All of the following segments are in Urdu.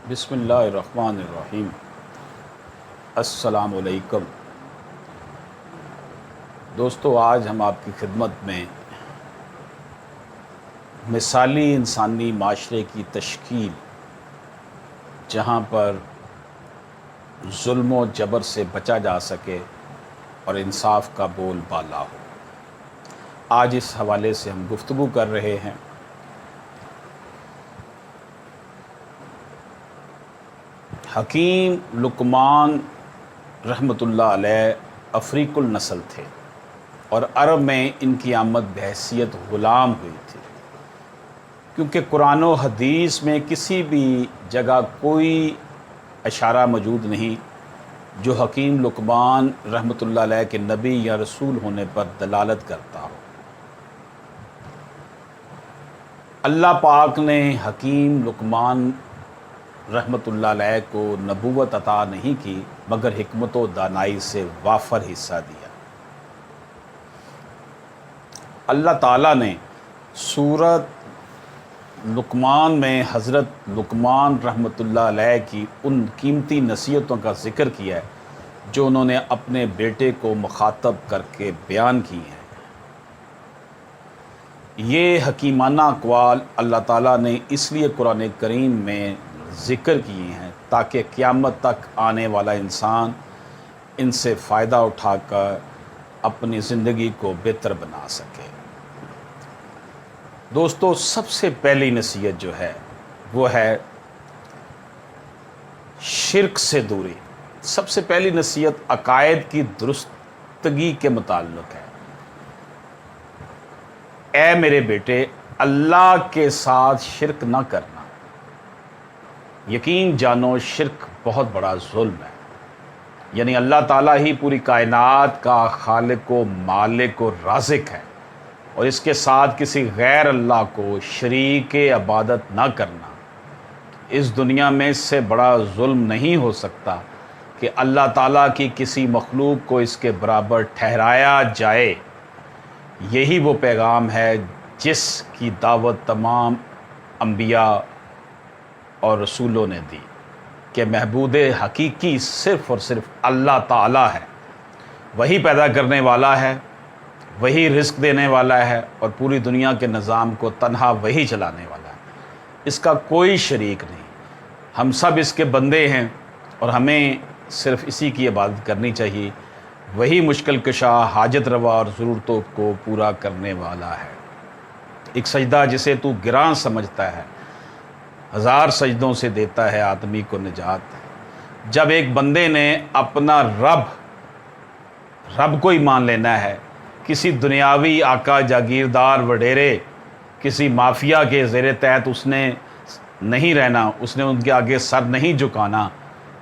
بسم اللہ الرحمن الرحیم۔ السلام علیکم دوستو، آج ہم آپ کی خدمت میں مثالی انسانی معاشرے کی تشکیل جہاں پر ظلم و جبر سے بچا جا سکے اور انصاف کا بول بالا ہو، آج اس حوالے سے ہم گفتگو کر رہے ہیں۔ حکیم لقمان رحمۃ اللہ علیہ افریق النسل تھے اور عرب میں ان کی آمد بحیثیت غلام ہوئی تھی، کیونکہ قرآن و حدیث میں کسی بھی جگہ کوئی اشارہ موجود نہیں جو حکیم لقمان رحمۃ اللہ علیہ کے نبی یا رسول ہونے پر دلالت کرتا ہو۔ اللہ پاک نے حکیم لقمان رحمۃ اللہ علیہ کو نبوت عطا نہیں کی، مگر حکمت و دانائی سے وافر حصہ دیا۔ اللہ تعالیٰ نے سورۃ لقمان میں حضرت لقمان رحمۃ اللہ علیہ کی ان قیمتی نصیحتوں کا ذکر کیا ہے جو انہوں نے اپنے بیٹے کو مخاطب کر کے بیان کی ہیں۔ یہ حکیمانہ اقوال اللہ تعالیٰ نے اس لیے قرآن کریم میں ذکر کیے ہیں تاکہ قیامت تک آنے والا انسان ان سے فائدہ اٹھا کر اپنی زندگی کو بہتر بنا سکے۔ دوستو، سب سے پہلی نصیحت جو ہے وہ ہے شرک سے دوری۔ سب سے پہلی نصیحت عقائد کی درستگی کے متعلق ہے۔ اے میرے بیٹے، اللہ کے ساتھ شرک نہ کرنا۔ یقین جانو شرک بہت بڑا ظلم ہے، یعنی اللہ تعالیٰ ہی پوری کائنات کا خالق و مالک و رازق ہے، اور اس کے ساتھ کسی غیر اللہ کو شریک عبادت نہ کرنا اس دنیا میں اس سے بڑا ظلم نہیں ہو سکتا کہ اللہ تعالیٰ کی کسی مخلوق کو اس کے برابر ٹھہرایا جائے۔ یہی وہ پیغام ہے جس کی دعوت تمام انبیاء اور رسولوں نے دی کہ محبوب حقیقی صرف اور صرف اللہ تعالیٰ ہے، وہی پیدا کرنے والا ہے، وہی رزق دینے والا ہے، اور پوری دنیا کے نظام کو تنہا وہی چلانے والا ہے، اس کا کوئی شریک نہیں۔ ہم سب اس کے بندے ہیں اور ہمیں صرف اسی کی عبادت کرنی چاہیے۔ وہی مشکل کشا، حاجت روا اور ضرورتوں کو پورا کرنے والا ہے۔ ایک سجدہ جسے تو گراں سمجھتا ہے، ہزار سجدوں سے دیتا ہے آدمی کو نجات۔ جب ایک بندے نے اپنا رب کو ہی مان لینا ہے، کسی دنیاوی آقا جاگیردار وڈیرے کسی مافیا کے زیر تحت اس نے نہیں رہنا، اس نے ان کے آگے سر نہیں جھکانا،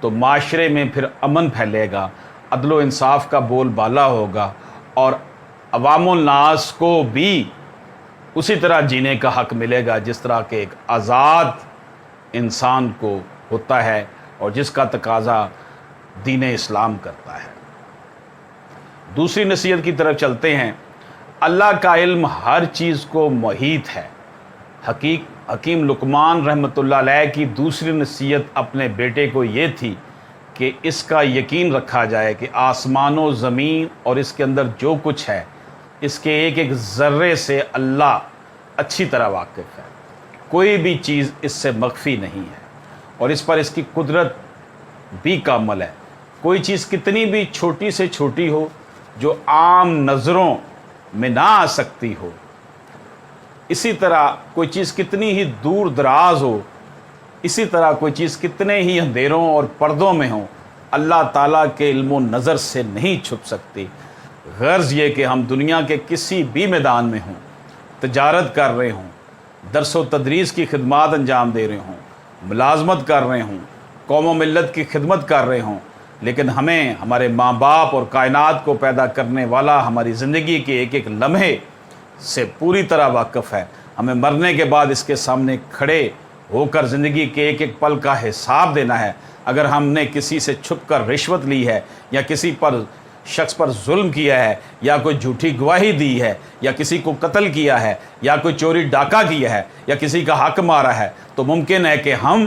تو معاشرے میں پھر امن پھیلے گا، عدل و انصاف کا بول بالا ہوگا، اور عوام الناس کو بھی اسی طرح جینے کا حق ملے گا جس طرح کہ ایک آزاد انسان کو ہوتا ہے اور جس کا تقاضا دین اسلام کرتا ہے۔ دوسری نصیحت کی طرف چلتے ہیں۔ اللہ کا علم ہر چیز کو محیط ہے۔ حکیم لقمان رحمۃ اللہ علیہ کی دوسری نصیحت اپنے بیٹے کو یہ تھی کہ اس کا یقین رکھا جائے کہ آسمان و زمین اور اس کے اندر جو کچھ ہے، اس کے ایک ایک ذرے سے اللہ اچھی طرح واقف ہے، کوئی بھی چیز اس سے مخفی نہیں ہے، اور اس پر اس کی قدرت بھی کامل ہے۔ کوئی چیز کتنی بھی چھوٹی سے چھوٹی ہو جو عام نظروں میں نہ آ سکتی ہو، اسی طرح کوئی چیز کتنی ہی دور دراز ہو، اسی طرح کوئی چیز کتنے ہی اندھیروں اور پردوں میں ہو، اللہ تعالیٰ کے علم و نظر سے نہیں چھپ سکتی۔ غرض یہ کہ ہم دنیا کے کسی بھی میدان میں ہوں، تجارت کر رہے ہوں، درس و تدریس کی خدمات انجام دے رہے ہوں، ملازمت کر رہے ہوں، قوم و ملت کی خدمت کر رہے ہوں، لیکن ہمیں ہمارے ماں باپ اور کائنات کو پیدا کرنے والا ہماری زندگی کے ایک ایک لمحے سے پوری طرح واقف ہے۔ ہمیں مرنے کے بعد اس کے سامنے کھڑے ہو کر زندگی کے ایک ایک پل کا حساب دینا ہے۔ اگر ہم نے کسی سے چھپ کر رشوت لی ہے، یا کسی شخص پر ظلم کیا ہے، یا کوئی جھوٹی گواہی دی ہے، یا کسی کو قتل کیا ہے، یا کوئی چوری ڈاکہ کیا ہے، یا کسی کا حق مارا ہے، تو ممکن ہے کہ ہم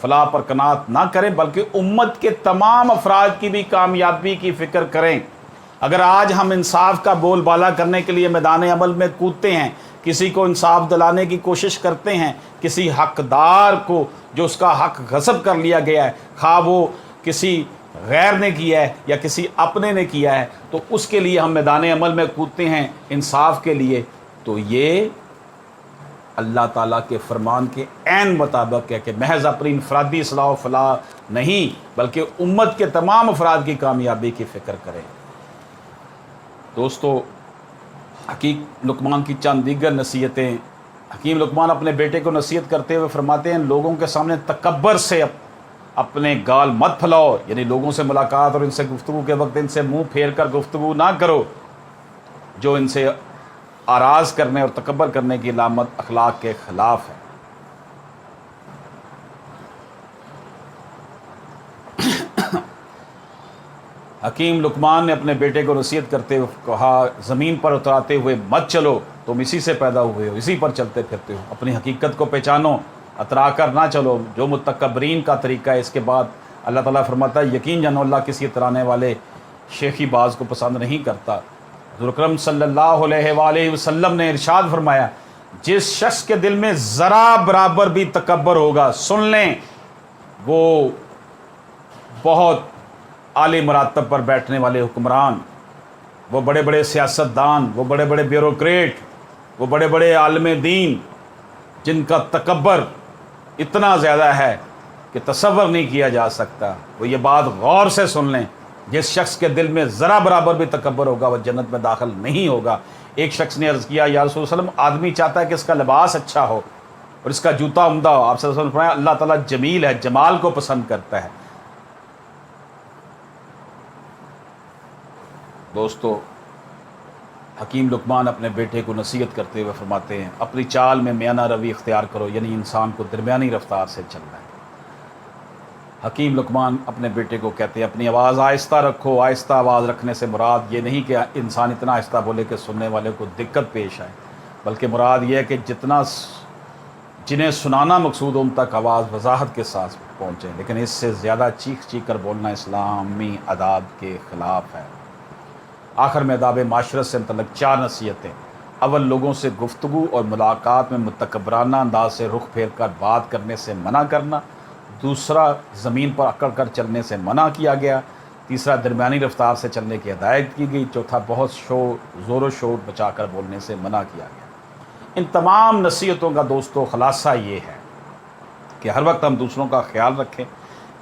فلاح پر قناعت نہ کریں بلکہ امت کے تمام افراد کی بھی کامیابی کی فکر کریں۔ اگر آج ہم انصاف کا بول بالا کرنے کے لیے میدان عمل میں کودتے ہیں، کسی کو انصاف دلانے کی کوشش کرتے ہیں، کسی حقدار کو جو اس کا حق غصب کر لیا گیا ہے، خواہ وہ کسی غیر نے کیا ہے یا کسی اپنے نے کیا ہے، تو اس کے لیے ہم میدان عمل میں کودتے ہیں انصاف کے لیے، تو یہ اللہ تعالیٰ کے فرمان کے عین مطابق ہے کہ محض اپنی انفرادی اصلاح و فلاح نہیں بلکہ امت کے تمام افراد کی کامیابی کی فکر کریں۔ دوستو، حکیم لقمان کی چند دیگر نصیحتیں۔ حکیم لقمان اپنے بیٹے کو نصیحت کرتے ہوئے فرماتے ہیں، لوگوں کے سامنے تکبر سے اپنے گال مت پھیلاؤ، یعنی لوگوں سے ملاقات اور ان سے گفتگو کے وقت ان سے منہ پھیر کر گفتگو نہ کرو، جو ان سے آراز کرنے اور تکبر کرنے کی علامت اخلاق کے خلاف ہے۔ حکیم لقمان نے اپنے بیٹے کو نصیحت کرتے ہوئے کہا، زمین پر اتراتے ہوئے مت چلو، تم اسی سے پیدا ہوئے ہو، اسی پر چلتے پھرتے ہو، اپنی حقیقت کو پہچانو، اترا کر نہ چلو جو متکبرین کا طریقہ ہے۔ اس کے بعد اللہ تعالیٰ فرماتا ہے، یقین جانو اللہ کسی اترانے والے شیخی باز کو پسند نہیں کرتا۔ حضور اکرم صلی اللہ علیہ وآلہ وسلم نے ارشاد فرمایا، جس شخص کے دل میں ذرا برابر بھی تکبر ہوگا، سن لیں، وہ بہت اعلی مراتب پر بیٹھنے والے حکمران، وہ بڑے بڑے سیاستدان، وہ بڑے بڑے بیوروکریٹ، وہ بڑے بڑے عالم دین جن کا تکبر اتنا زیادہ ہے کہ تصور نہیں کیا جا سکتا، وہ یہ بات غور سے سن لیں، جس شخص کے دل میں ذرا برابر بھی تکبر ہوگا وہ جنت میں داخل نہیں ہوگا۔ ایک شخص نے عرض کیا، یا رسول اللہ علیہ وسلم، آدمی چاہتا ہے کہ اس کا لباس اچھا ہو اور اس کا جوتا عمدہ ہو، آپ صلی اللہ علیہ وسلم فرمایا اللہ تعالیٰ جمیل ہے، جمال کو پسند کرتا ہے۔ دوستو، حکیم لقمان اپنے بیٹے کو نصیحت کرتے ہوئے فرماتے ہیں، اپنی چال میں میانہ روی اختیار کرو، یعنی انسان کو درمیانی رفتار سے چلنا ہے۔ حکیم لقمان اپنے بیٹے کو کہتے ہیں، اپنی آواز آہستہ رکھو۔ آہستہ آواز رکھنے سے مراد یہ نہیں کہ انسان اتنا آہستہ بولے کہ سننے والے کو دقت پیش آئے، بلکہ مراد یہ ہے کہ جنہیں سنانا مقصود ان تک آواز وضاحت کے ساتھ پہنچے، لیکن اس سے زیادہ چیخ چیخ کر بولنا اسلامی آداب کے خلاف ہے۔ آخر میں آداب معاشرت سے متعلق 4 نصیحتیں۔ اول، لوگوں سے گفتگو اور ملاقات میں متکبرانہ انداز سے رخ پھیر کر بات کرنے سے منع کرنا۔ دوسرا، زمین پر اکڑ کر چلنے سے منع کیا گیا۔ تیسرا، درمیانی رفتار سے چلنے کی ہدایت کی گئی۔ چوتھا، بہت زور و شور بچا کر بولنے سے منع کیا گیا۔ ان تمام نصیحتوں کا دوستو خلاصہ یہ ہے کہ ہر وقت ہم دوسروں کا خیال رکھیں،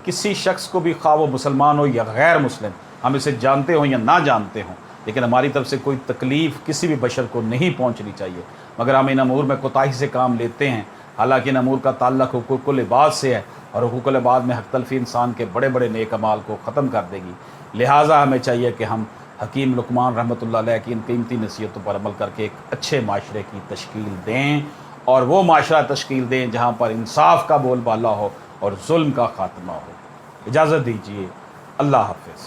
کسی شخص کو بھی، خواہ وہ مسلمان ہو یا غیر مسلم، ہم اسے جانتے ہوں یا نہ جانتے ہوں، لیکن ہماری طرف سے کوئی تکلیف کسی بھی بشر کو نہیں پہنچنی چاہیے، مگر ہم ان امور میں کوتاہی سے کام لیتے ہیں، حالانکہ ان امور کا تعلق حقوق العباد سے ہے، اور حقوق العباد میں حق تلفی انسان کے بڑے بڑے نیک اعمال کو ختم کر دے گی۔ لہٰذا ہمیں چاہیے کہ ہم حکیم لقمان رحمۃ اللہ علیہ کی ان قیمتی نصیحتوں پر عمل کر کے ایک اچھے معاشرے کی تشکیل دیں، اور وہ معاشرہ تشکیل دیں جہاں پر انصاف کا بول بالا ہو اور ظلم کا خاتمہ ہو۔ اجازت دیجیے، اللہ حافظ۔